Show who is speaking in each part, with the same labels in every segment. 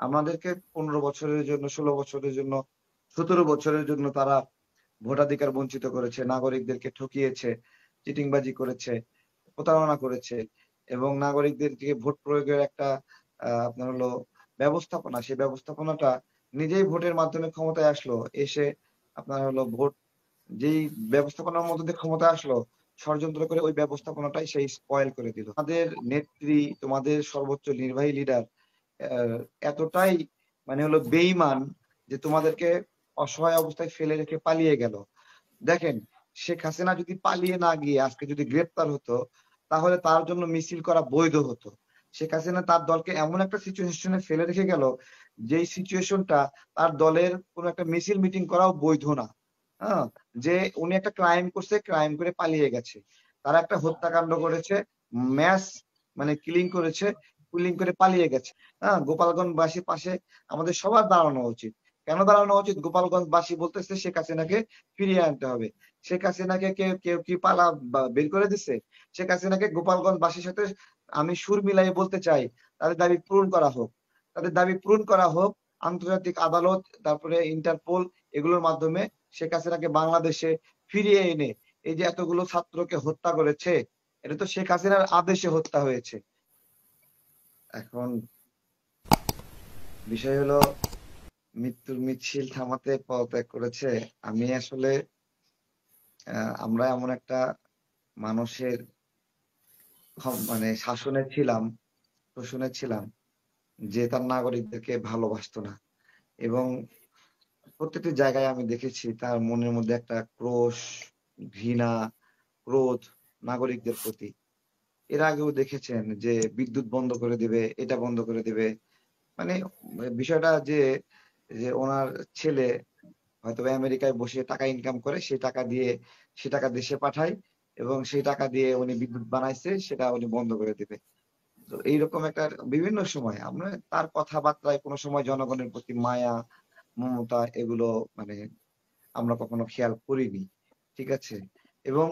Speaker 1: আমাদেরকে 15 বছরের জন্য, 16 বছরের জন্য, 17 বছরের জন্য তারা ভোটাধিকার বঞ্চিত করেছে, নাগরিকদেরকে ঠকিয়েছে, চিটিংবাজি করেছে, প্রতারণা করেছে এবং নাগরিকদেরকে ভোট প্রয়োগের একটা আপনার হলো ব্যবস্থাপনা, সেই ব্যবস্থাপনাটা নিজেই ভোটের মাধ্যমে ক্ষমতায় আসলো। এসে আপনার হলো ভোট যেই ব্যবস্থাপনার মধ্য দিয়ে ক্ষমতায় আসলো, ষড়যন্ত্র করে ওই ব্যবস্থাপনাটাই সেই স্পয়েল করে দিল। আমাদের নেত্রী, তোমাদের সর্বোচ্চ নির্বাহী লিডার এতটাই মানে হলো বেইমান যে তোমাদেরকে অসহায় অবস্থায় ফেলে রেখে পালিয়ে গেল। দেখেন, শেখ হাসিনা যদি পালিয়ে না গিয়ে আজকে যদি গ্রেপ্তার হতো, তাহলে তার জন্য মিছিল করা বৈধ হতো। শেখ হাসিনা তার দলকে এমন একটা সিচুয়েশনে ফেলে রেখে গেল, যেই সিচুয়েশনটা তার দলের কোনো একটা মিছিল মিটিং করাও বৈধ না। হ্যাঁ, যে উনি একটা ক্রাইম করছে, ক্রাইম করে পালিয়ে গেছে। তারা একটা হত্যাকাণ্ড করেছে, ম্যাস মানে কিলিং করেছে, কিলিং করে পালিয়ে গেছে। হ্যাঁ, গোপালগঞ্জবাসীর পাশে আমাদের সবার দাঁড়ানো উচিত। কেন দাঁড়ানো উচিত? গোপালগঞ্জবাসী বলতেছে শেখ হাসিনাকে ফিরিয়ে আনতে হবে। শেখ হাসিনাকে কেউ কেউ কি পালা বের করে দিছে? শেখ হাসিনাকে গোপালগঞ্জবাসীর সাথে আমি সুর মিলাই বলতে চাই, তাদের দাবি পূরণ করা হোক। তাদের দাবি পূরণ করা হোক। আন্তর্জাতিক আদালত, তারপরে ইন্টারপোল, এগুলোর মাধ্যমে শেখ হাসিনাকে বাংলাদেশে ফিরিয়ে এনে এই যে এতগুলো ছাত্রকে হত্যা করেছে, এটা তো শেখ হাসিনার আদেশে হত্যা হয়েছে। এখন বিষয় হলো মৃত্যুর মিছিল থামাতে পদত্যাগ করেছে। আমি আসলে আমরা এমন একটা মানুষের মানে শাসনে ছিলাম, শোষণে ছিলাম, যে তার নাগরিকদেরকে ভালোবাসতো না এবং প্রত্যেকটি জায়গায় আমি দেখেছি তার মনের মধ্যে একটা ক্রোশ, ঘৃণা, ক্রোধ নাগরিকদের প্রতি। এর আগেও দেখেছেন যে বিদ্যুৎ বন্ধ করে দিবে, এটা বন্ধ করে দিবে। মানে বিষয়টা যে যে ওনার ছেলে হয়তো আমেরিকায় বসে টাকা ইনকাম করে, সে টাকা দেশে পাঠায় এবং সেই টাকা দিয়ে উনি বিদ্যুৎ বানাইছে, সেটা উনি বন্ধ করে দিবে। তো এইরকম একটা বিভিন্ন সময় আমরা তার কথাবার্তায় কোনো সময় জনগণের প্রতি মায়া, মমতা এগুলো মানে আমরা কখনো খেয়াল করিনি। ঠিক আছে? এবং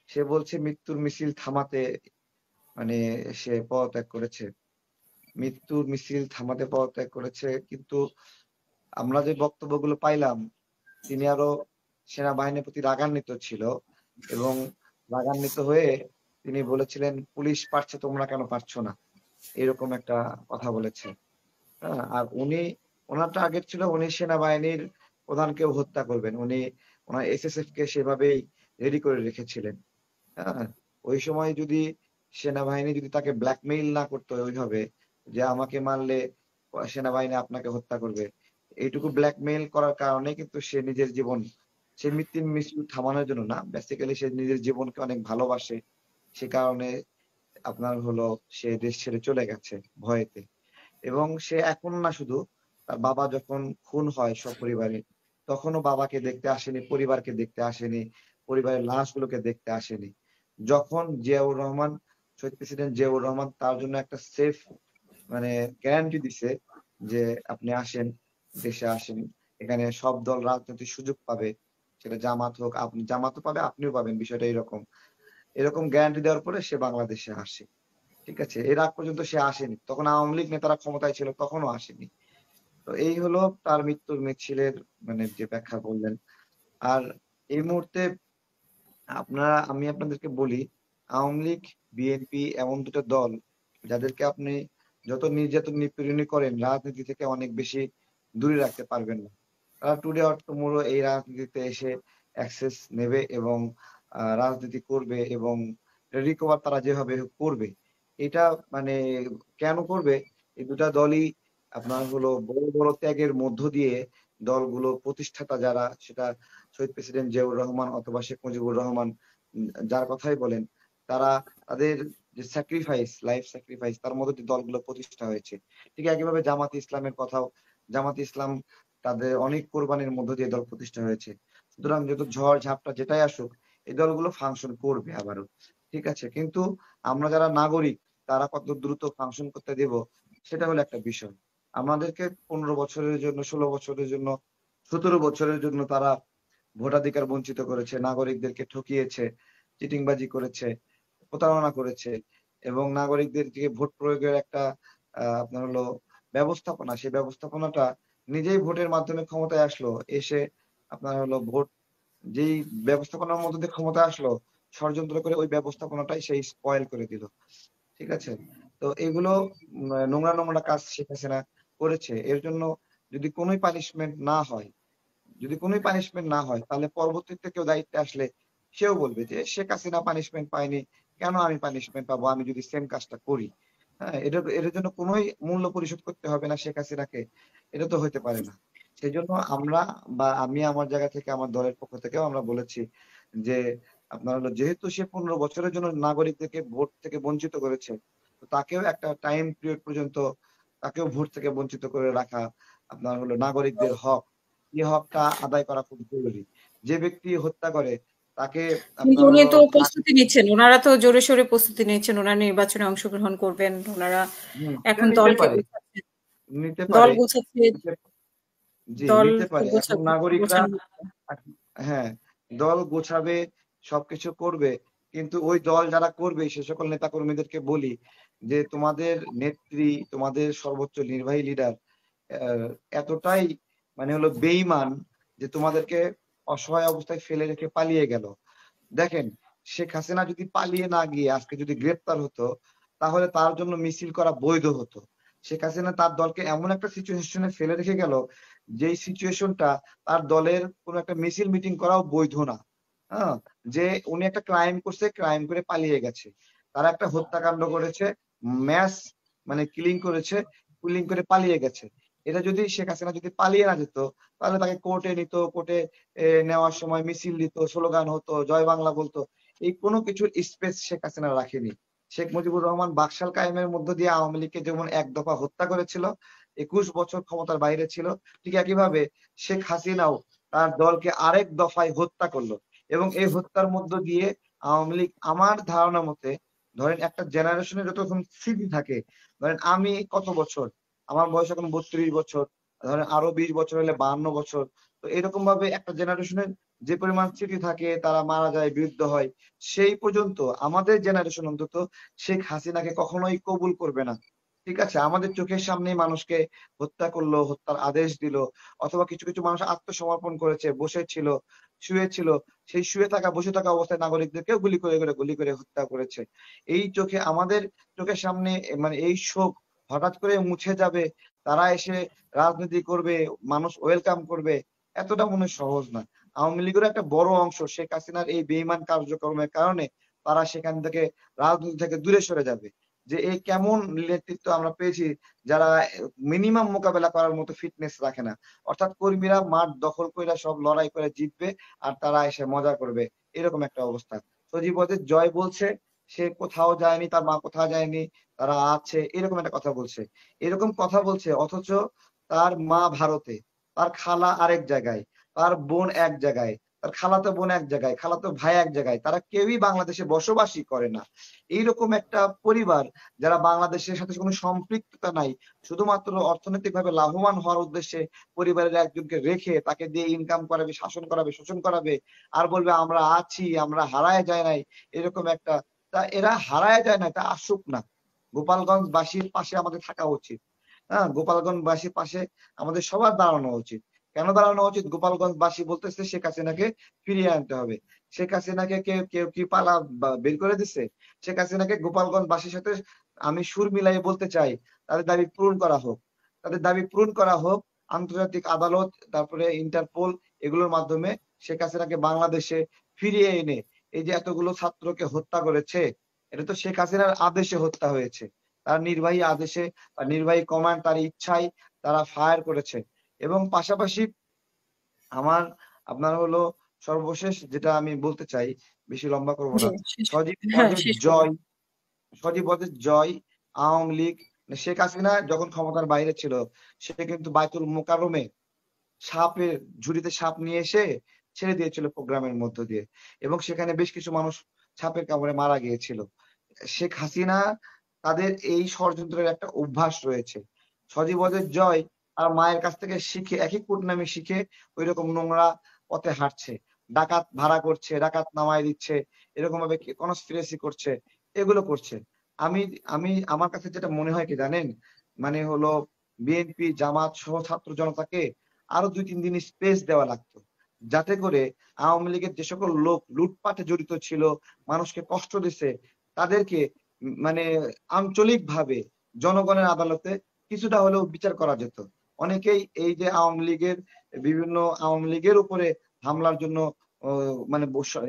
Speaker 1: সে বলছে মৃত্যুর মিছিল থামাতে মানে সে পদত্যাগ করেছে। মৃত্যুর মিছিল থামাতে পদত্যাগ করেছে, কিন্তু আমরা যে বক্তব্যগুলো পাইলাম, তিনি আরো সেনাবাহিনীর প্রতি রাগান্বিত ছিল এবং রাগান্বিত হয়ে তিনি বলেছিলেন, পুলিশ পারছে তোমরা কেন পারছো না? এরকম একটা কথা বলেছে। হ্যাঁ, আর ওনার টার্গেট ছিল উনি সেনাবাহিনীর প্রধানকেও হত্যা করবেন। উনি ওনার এসএসএফ কে সেভাবেই রেডি করে রেখেছিলেন। হ্যাঁ, ওই সময় যদি সেনাবাহিনী যদি তাকে ব্ল্যাকমেইল না করতো ওইভাবে, যে আমাকে মারলে সেনাবাহিনী আপনাকে হত্যা করবে, এইটুকু ব্ল্যাকমেইল করার কারণে কিন্তু সে মৃত্যুর মিছিল থামানোর জন্য না, বেসিক্যালি সে নিজের জীবনকে অনেক ভালোবাসে। সে কারণে আপনার হলো সে দেশ ছেড়ে চলে গেছে ভয়েতে। এবং সে এখন না, শুধু তার বাবা যখন খুন হয় সপরিবারে, তখনও বাবাকে দেখতে আসেনি, পরিবারকে দেখতে আসেনি, পরিবারের লাশগুলোকে দেখতে আসেনি। যখন জিয়াউর রহমান, শহীদ প্রেসিডেন্ট জিয়াউর রহমান তার জন্য একটা সেফ মানে গ্যারান্টি দিছে যে আপনি আসেন, দেশে আসেন, এখানে সব দল রাজনৈতিক সুযোগ পাবে, সেটা জামাত হোক, আপনি জামাতও পাবে, আপনিও পাবেন, বিষয়টা এরকম। এরকম গ্যারান্টি দেওয়ার পরে সে বাংলাদেশে আসে। ঠিক আছে? এর আগ পর্যন্ত সে আসেনি, তখন আওয়ামী লীগ নেতারা ক্ষমতায় ছিল, তখনও আসেনি। তো এই হলো তার মৃত্যুর মিছিলের মানে যে ব্যাখ্যা বললেন। আর এই মুহূর্তে আমি আপনাদেরকে বলি, আওয়ামী লীগ, বিএনপি এমন দুটো দল যাদেরকে আপনি যত নির্যাতন নিপীড়নই করেন, রাজনীতি থেকে অনেক বেশি দূরে রাখতে পারবেন না। তারা টুডে অর টুমরো এই রাজনীতিতে এসে অ্যাক্সেস নেবে এবং রাজনীতি করবে এবং রিকভার তারা যেভাবে হোক করবে। এটা মানে কেন করবে? এই দুটা দলই আপনার হলো বড় বড় ত্যাগের মধ্য দিয়ে দলগুলো প্রতিষ্ঠাতা যারা, সেটা শহীদ প্রেসিডেন্ট জিয়াউর রহমান অথবা শেখ মুজিবুর রহমান, যার কথাই বলেন, তারা তাদের যে স্যাক্রিফাইস, লাইফ স্যাক্রিফাইস, তার মধ্যে দিয়ে দলগুলো প্রতিষ্ঠা হয়েছে। ঠিক একইভাবে জামাত ইসলামের কথাও, জামাত ইসলাম তাদের অনেক কোরবানির মধ্য দিয়ে দল প্রতিষ্ঠা হয়েছে। সুতরাং যত ঝড় ঝাপটা যেটাই আসুক, এই দলগুলো ফাংশন করবে আবারও। ঠিক আছে? কিন্তু আমরা যারা নাগরিক, তারা কত দ্রুত ফাংশন করতে দেব, সেটা হলো একটা বিষয়। আমাদেরকে 15 বছরের জন্য, 16 বছরের জন্য, 17 বছরের জন্য তারা ভোটাধিকার বঞ্চিত করেছে, নাগরিকদেরকে ঠকিয়েছে, চিটিংবাজি করেছে, প্রতারণা করেছে এবং নাগরিকদেরকে ভোট প্রয়োগের একটা আপনার হলো ব্যবস্থাপনা, সেই ব্যবস্থাপনাটা নিজেই ভোটের মাধ্যমে ক্ষমতায় আসলো, এসে আপনার হলো ভোট যেই ব্যবস্থাপনার মধ্যে দিয়ে ক্ষমতায় আসলো, ষড়যন্ত্র করে ওই ব্যবস্থাপনাটাই সেই স্পয়েল করে দিল। ঠিক আছে? তো এগুলো নোংরা নোংরা কাজ শেখ হাসিনা করেছে। এর জন্য যদি কোনোই পানিশমেন্ট না হয়, যদি কোনোই পানিশমেন্ট না হয়, তাহলে পরবর্তীতে কেউ দায়িত্বে আসলে সেও বলবে যে শেখ হাসিনা পানিশমেন্ট পায়নি, কেন আমি পানিশমেন্ট পাবো আমি যদি সেম কাজটা করি। হ্যাঁ, এটার জন্য কোনোই মূল্য পরিশোধ করতে হবে না শেখ হাসিনাকে, এটা তো হইতে পারে না। সেই জন্য আমরা বা আমি আমার জায়গা থেকে আমার দলের পক্ষ থেকেও আমরা বলেছি যে আপনার হলো যেহেতু সে 15 বছরের জন্য নাগরিকদেরকে ভোট থেকে বঞ্চিত করেছে, তো তাকেও একটা টাইম পিরিয়ড পর্যন্ত তাকেও ভোট থেকে বঞ্চিত করে রাখা আপনার হলো নাগরিকদের হক, এই হকটা আদায় করা খুব জরুরি। যে ব্যক্তি হত্যা করে তাকে
Speaker 2: কিন্তু
Speaker 1: আপনার
Speaker 2: উনি
Speaker 1: হলো
Speaker 2: তো প্রস্তুতি নিচ্ছেন, ওনারা তো জোরে সোরে প্রস্তুতি নিচ্ছেন, ওনারা নির্বাচনে অংশগ্রহণ করবেন, ওনারা
Speaker 1: এটা
Speaker 2: এখন
Speaker 1: নিতে
Speaker 2: দলকে
Speaker 1: পারে,
Speaker 2: গোছাচ্ছেন,
Speaker 1: নিতে
Speaker 2: দল
Speaker 1: পারে,
Speaker 2: গুছাচ্ছে,
Speaker 1: নিতে জি নিতে
Speaker 2: দলকে
Speaker 1: পারে। এখন নাগরিকরা
Speaker 2: গোছানো হচ্ছে।
Speaker 1: হ্যাঁ, দল গোছাবে, সবকিছু করবে। কিন্তু ওই দল যারা করবে সে সকল নেতাকর্মীদেরকে বলি যে তোমাদের নেত্রী, তোমাদের সর্বোচ্চ নির্বাহী লিডার এতটাই মানে হলো বেইমান যে তোমাদেরকে অসহায় অবস্থায় ফেলে রেখে পালিয়ে গেল। দেখেন, শেখ হাসিনা যদি পালিয়ে না গিয়ে আজকে যদি গ্রেপ্তার হতো, তাহলে তার জন্য মিছিল করা বৈধ হতো। শেখ হাসিনা তার দলকে এমন একটা সিচুয়েশনে ফেলে রেখে গেল, যেই সিচুয়েশনটা তার দলের কোনো একটা মিছিল মিটিং করাও বৈধ না। হ্যাঁ, যে উনি একটা ক্রাইম করছে, ক্রাইম করে পালিয়ে গেছে, তারা একটা হত্যাকাণ্ড করেছে, ম্যাস মানে কিলিং করেছে, কিলিং করে পালিয়ে গেছে। এটা যদি শেখ হাসিনা যদি পালিয়ে না যেত, তাহলে তাকে কোর্টে নিত, কোর্টে নেওয়ার সময় মিছিল দিত, স্লোগান হতো, জয় বাংলা বলতো। এই কোনো কিছুর স্পেস শেখ হাসিনা রাখেনি। শেখ মুজিবুর রহমান বাকশাল কায়েমের মধ্য দিয়ে আওয়ামী লীগকে যেমন এক দফা হত্যা করেছিল, 21 বছর ক্ষমতার বাইরে ছিল, ঠিক একইভাবে শেখ হাসিনাও তার দলকে আরেক দফায় হত্যা করলো। এবং এই হত্যার মধ্য দিয়ে আওয়ামী লীগ আমার ধারণা মতে, ধরেন একটা জেনারেশনের যতক্ষণ স্মৃতি থাকে, ধরেন আমি কত বছর, আমার বয়স এখন 32 বছর, ধরেন আরো 20 বছর হলে 52 বছর। তো এরকম ভাবে একটা জেনারেশনের যে পরিমাণ স্মৃতি থাকে, তারা মারা যায়, বিরুদ্ধ হয়, সেই পর্যন্ত আমাদের জেনারেশন অন্তত শেখ হাসিনাকে কখনোই কবুল করবে না। ঠিক আছে, আমাদের চোখের সামনে মানুষকে হত্যা করলো, হত্যার আদেশ দিল, অথবা কিছু কিছু মানুষ আত্মসমর্পণ করেছে, বসেছিল, শুয়েছিল, সেই শুয়ে থাকা বসে থাকা অবস্থায় নাগরিকদেরকেও গুলি করে হত্যা করেছে। এই চোখে আমাদের চোখের সামনে মানে এই শোক হঠাৎ করে মুছে যাবে, তারা এসে রাজনীতি করবে, মানুষ ওয়েলকাম করবে, এতটা মনে হয় সহজ না। আওয়ামী লীগের একটা বড় অংশ শেখ হাসিনার এই বেইমান কার্যক্রমের কারণে তারা সেখান থেকে রাজনীতি থেকে দূরে সরে যাবে। যে এই কেমন নেতৃত্ব আমরা পেয়েছি, যারা মিনিমাম মোকাবেলা করার মতো ফিটনেস রাখে না। অর্থাৎ কর্মীরা মাঠ দখল করে সব লড়াই করে জিতবে, আর তারা এসে মজা করবে, এরকম একটা অবস্থা। সজীব ওয়াজেদ জয় বলছে সে কোথাও যায়নি, তার মা কোথাও যায়নি, তারা আছে, এরকম একটা কথা বলছে। এরকম কথা বলছে, অথচ তার মা ভারতে, তার খালা আরেক জায়গায়, তার বোন এক জায়গায়, তার খালাতো বোন এক জায়গায়, খালাতো ভাই এক জায়গায়, তারা কেউই বাংলাদেশে বসবাসই করে না। এইরকম একটা পরিবার, যারা বাংলাদেশের সাথে কোনো সম্পৃক্ততা নাই, শুধুমাত্র অর্থনৈতিকভাবে লাভবান হওয়ার উদ্দেশ্যে পরিবারের একজনকে রেখে তাকে দিয়ে ইনকাম করাবে, শাসন করাবে, শোষণ করাবে, আর বলবে আমরা আছি, আমরা হারায় যায় নাই, এরকম একটা। তা এরা হারায় যায় না, তা আসুক না। গোপালগঞ্জবাসীর পাশে আমাদের থাকা উচিত। হ্যাঁ, গোপালগঞ্জবাসীর পাশে আমাদের সবার দাঁড়ানো উচিত। কেন দাঁড়ানো উচিত? গোপালগঞ্জবাসী বলতেছে শেখ হাসিনাকে ফিরিয়ে আনতে হবে। শেখ হাসিনাকে কেউ কেউ কি পালা বের করে দিছে? শেখ হাসিনাকে গোপালগঞ্জবাসীর সাথে আমি সুর মিলাই বলতে চাই, তাদের দাবি পূরণ করা হোক, তাদের দাবি পূরণ করা হোক। আন্তর্জাতিক আদালত, তারপরে ইন্টারপোল, এগুলোর মাধ্যমে শেখ হাসিনাকে বাংলাদেশে ফিরিয়ে এনে, এই যে এতগুলো ছাত্রকে হত্যা করেছে, এটা তো শেখ হাসিনার আদেশে হত্যা হয়েছে, তার নির্বাহী আদেশে, তার নির্বাহী কমান্ড, তার ইচ্ছায় তারা ফায়ার করেছে। এবং পাশাপাশি আমার আপনার হলো সর্বশেষ যেটা আমি বলতে চাই, বেশি লম্বা করব
Speaker 2: জি,
Speaker 1: না,
Speaker 2: শেষ,
Speaker 1: সজীব
Speaker 2: হ্যাঁ
Speaker 1: ওয়াজেদ
Speaker 2: শেষ করুন।
Speaker 1: জয়, সজীব ওয়াজেদ জয়, আওয়ামী লীগ, মানে শেখ হাসিনা যখন ক্ষমতার বাইরে ছিল, সে কিন্তু বাইতুল মোকাররমে সাপের ঝুড়িতে সাপ নিয়ে এসে ছেড়ে দিয়েছিল প্রোগ্রামের মধ্য দিয়ে, এবং সেখানে বেশ কিছু মানুষ সাপের কামড়ে মারা গিয়েছিল। শেখ হাসিনা তাদের এই ষড়যন্ত্রের একটা অভ্যাস রয়েছে। সজীব ওয়াজেদ জয় আর মায়ের কাছ থেকে শিখে, একই কুটনামি শিখে ওইরকম নোংরা পথে হাঁটছে, ডাকাত ভাড়া করছে, ডাকাত নামায় দিচ্ছে, এরকম ভাবে কনস্পিরেসি করছে, এগুলো করছে। আমি আমি আমার কাছে যেটা মনে হয় কি জানেন, মানে হলো বিএনপি জামাত সহ ছাত্র জনতাকে আরো 2-3 দিন স্পেস দেওয়া লাগতো, যাতে করে আওয়ামী লীগের যে সকল লোক লুটপাটে জড়িত ছিল, মানুষকে কষ্ট দিছে, তাদেরকে মানে আঞ্চলিকভাবে জনগণের আদালতে কিছুটা হলেও বিচার করা যেত। অনেকেই এই যে আওয়ামী লীগের উপরে হামলার জন্য মানে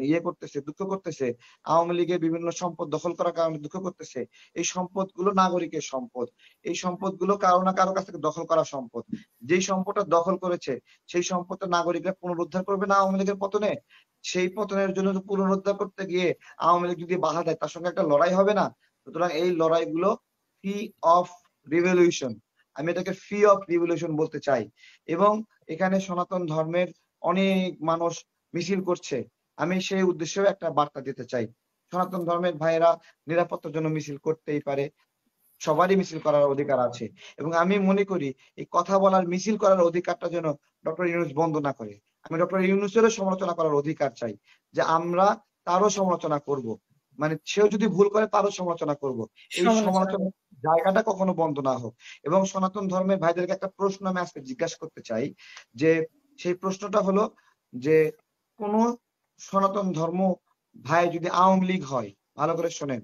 Speaker 1: ইয়ে করতেছে, দুঃখ করতেছে, আওয়ামী লীগের বিভিন্ন সম্পদ দখল করার কারণে দুঃখ করতেছে। এই সম্পদগুলো নাগরিকের সম্পদ, এই সম্পদগুলো কারো না কারো কাছ থেকে দখল করা সম্পদ। যেই সম্পদটা দখল করেছে সেই সম্পদটা নাগরিকরা পুনরুদ্ধার করবে না আওয়ামী লীগের পতনে? সেই পতনের জন্য পুনরুদ্ধার করতে গিয়ে আওয়ামী লীগ যদি বাধা দেয়, তার সঙ্গে একটা লড়াই হবে না? সুতরাং এই লড়াইগুলো ফি অফ রিভলিউশন, আমি এটাকে ফি অফ রিভলিউশন বলতে চাই। এবং এখানে সনাতন ধর্মের অনেক মানুষ মিছিল করছে, আমি সেই উদ্দেশ্যেও একটা বার্তা দিতে চাই। সনাতন ধর্মের ভাইয়েরা নিরাপত্তার জন্য মিছিল করতেই পারে, সবারই মিছিল করার অধিকার আছে। এবং আমি মনে করি এই কথা বলার, মিছিল করার অধিকারটা যেন ডক্টর ইউনূস বন্ধ না করে। আমি ডক্টর ইউনূসেরও সমালোচনা করার অধিকার চাই, যে আমরা তারও সমালোচনা করব, মানে সেও যদি ভুল করে তারও সমালোচনা করব। এই সমালোচনার জায়গাটা কখনো বন্ধ না হোক। এবং সনাতন ধর্মের ভাইদেরকে একটা প্রশ্ন আমি আজকে জিজ্ঞাসা করতে চাই, যে সেই প্রশ্নটা হলো যে কোন সনাতন ধর্ম ভাই যদি আওয়ামী লীগ হয়, ভালো করে শোনেন,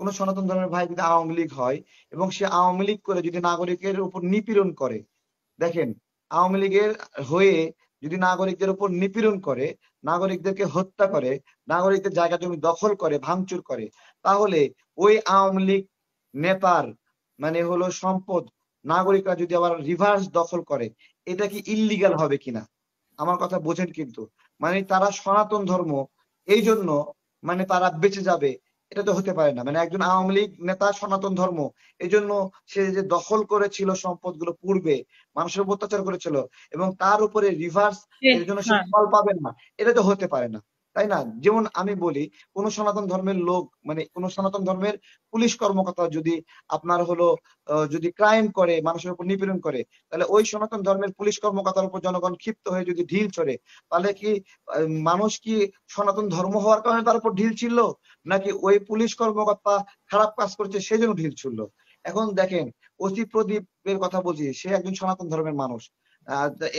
Speaker 1: কোন সনাতন ধর্মের ভাই যদি আওয়ামী লীগ হয় এবং সে আওয়ামী লীগ করে যদি নাগরিকের উপর নিপীড়ন করে, দেখেন আওয়ামী লীগের হয়ে যদি নাগরিকদের উপর নিপীড়ন করে, নাগরিকদেরকে হত্যা করে, নাগরিকদের জায়গা জমি দখল করে, ভাঙচুর করে, তাহলে ওই আওয়ামী লীগ নেতার মানে হলো সম্পদ নাগরিকরা যদি আবার রিভার্স দখল করে, এটা কি ইল্লিগাল হবে কিনা? আমার কথা বোঝেন কিন্তু। মানে তারা সনাতন ধর্ম, এই জন্য মানে তারা বেঁচে যাবে, এটা তো হতে পারে না। মানে একজন আওয়ামী লীগ নেতা সনাতন ধর্ম, এই জন্য সে যে দখল করেছিল সম্পদগুলো, পূর্বে মানুষের উপর অত্যাচার করেছিল, এবং তার উপরে রিভার্স এর জন্য সে ফল পাবেন না, এটা তো হতে পারে না, তাই না? যেমন আমি বলি, কোন সনাতন ধর্মের লোক, মানে কোন সনাতন ধর্মের পুলিশ কর্মকর্তা যদি আপনার হলো যদি ক্রাইম করে, মানুষের উপর নিপীড়ন করে, তাহলে ওই সনাতন ধর্মের পুলিশ কর্মকর্তার উপর জনগণ ক্ষিপ্ত হয়ে যদি ঢিল ছড়ে, তাহলে কি মানুষ কি সনাতন ধর্ম হওয়ার কারণে তার উপর ঢিল ছিল, নাকি ওই পুলিশ কর্মকর্তা খারাপ কাজ করছে সেজন্য ঢিল ছুড়লো? এখন দেখেন, ওসি প্রদীপের কথা বলছি, সে একজন সনাতন ধর্মের মানুষ।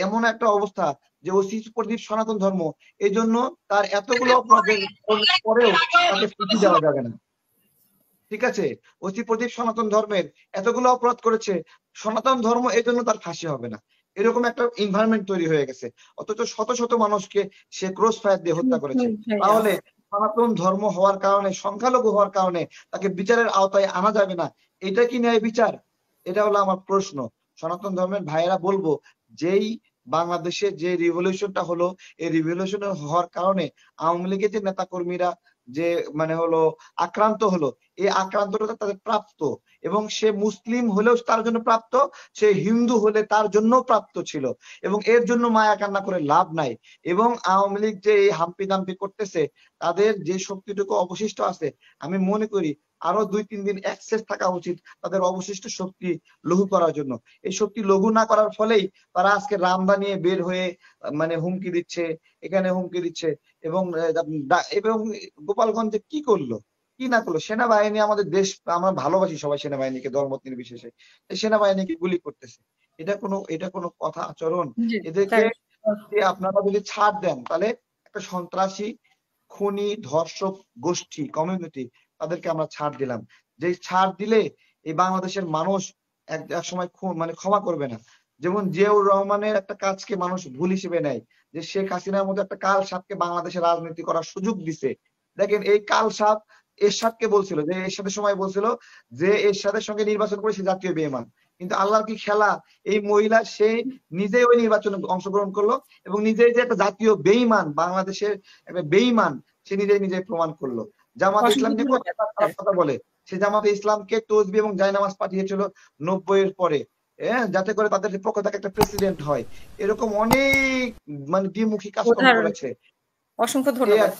Speaker 1: এমন একটা অবস্থা যে ওসি প্রদীপ সনাতন ধর্ম, এই জন্য তার এতগুলো অপরাধের পরেও তাকে ফাঁসি দেওয়া যাবে না, ঠিক আছে? ওসি প্রদীপ সনাতন ধর্মের এতগুলো অপরাধ করেছে, সনাতন ধর্ম এই জন্য তার ফাঁসি হবে না, এরকম একটা এনভায়রনমেন্ট তৈরি হয়ে গেছে। অথচ শত শত মানুষকে সে ক্রস ফায়ার দিয়ে হত্যা করেছে। তাহলে সনাতন ধর্ম হওয়ার কারণে, সংখ্যালঘু হওয়ার কারণে তাকে বিচারের আওতায় আনা যাবে না, এটা কি ন্যায় বিচার? এটা হলো আমার প্রশ্ন। সনাতন ধর্মের ভাইয়েরা বলবো, যেই বাংলাদেশে যে রিভলিউশনটা হলো, এই রিভলিউশন হওয়ার কারণে আওয়ামী লীগের যে নেতা কর্মীরা যে মানে হলো আক্রান্ত হলো, এই আক্রান্তটা তাদের প্রাপ্ত, এবং সে মুসলিম হলেও তার জন্য প্রাপ্ত, সে হিন্দু হলে তার জন্য প্রাপ্ত ছিল, এবং এর জন্য মায়া কান্না করে লাভ নাই। এবং আওয়ামী লীগ যে এই হাম্পি দাম্পি করতেছে, তাদের যে শক্তিটুকু অবশিষ্ট আছে, আমি মনে করি আরো 2-3 দিন অ্যাক্সেস থাকা উচিত তাদের অবশিষ্ট শক্তি লঘু করার জন্য। এই শক্তি লঘু না করার ফলেই তারা আজকে রামদা নিয়ে বের হয়ে মানে হুমকি দিচ্ছে, এখানে হুমকি দিচ্ছে। এবং এবং গোপালগঞ্জে কি করলো, কি না করলো, সেনাবাহিনী আমাদের দেশ, আমরা ভালোবাসি সবাই সেনাবাহিনীকে, দলমত নির্বিশেষে, এই সেনাবাহিনীকে গুলি করতেছে, এটা কোনো কথা আচরণ? এদেরকে আপনারা যদি ছাড় দেন, তাহলে একটা সন্ত্রাসী, খুনি, ধর্ষক গোষ্ঠী, কমিউনিটি, তাদেরকে আমরা ছাড় দিলাম। যে ছাড় দিলে এই বাংলাদেশের মানুষ এক সময় মানে ক্ষমা করবে না। যেমন জিয়াউর রহমানের একটা কাজকে মানুষ ভুল হিসেবে নেয়, যে শেখ হাসিনার মতো একটা কাল সাপকে বাংলাদেশে রাজনীতি করার সুযোগ দিছে। দেখেন এই কাল সাপ এরশাদকে বলছিল, যে এরশাদের সময় বলছিল যে এরশাদের সঙ্গে নির্বাচন করে সে জাতীয় বেঈমান, কিন্তু আল্লাহর কি খেলা, এই মহিলা সে নিজেই ওই নির্বাচনে অংশগ্রহণ করলো, এবং নিজেই যে একটা জাতীয় বেঈমান, বাংলাদেশের একটা বেঈমান, সে নিজেই প্রমাণ করলো। জামাত ইসলাম নিয়ে খারাপ কথা বলে, সে জামাতে ইসলামকে তসবিহ এবং জায়নামাজ পাঠিয়েছিল 90-এর পরে, যাতে করে তাদের পক্ষ থেকে একটা প্রেসিডেন্ট হয়। এরকম অনেক মানে দ্বিমুখী কাজ করেছে।
Speaker 2: অসংখ্য ধন্যবাদ।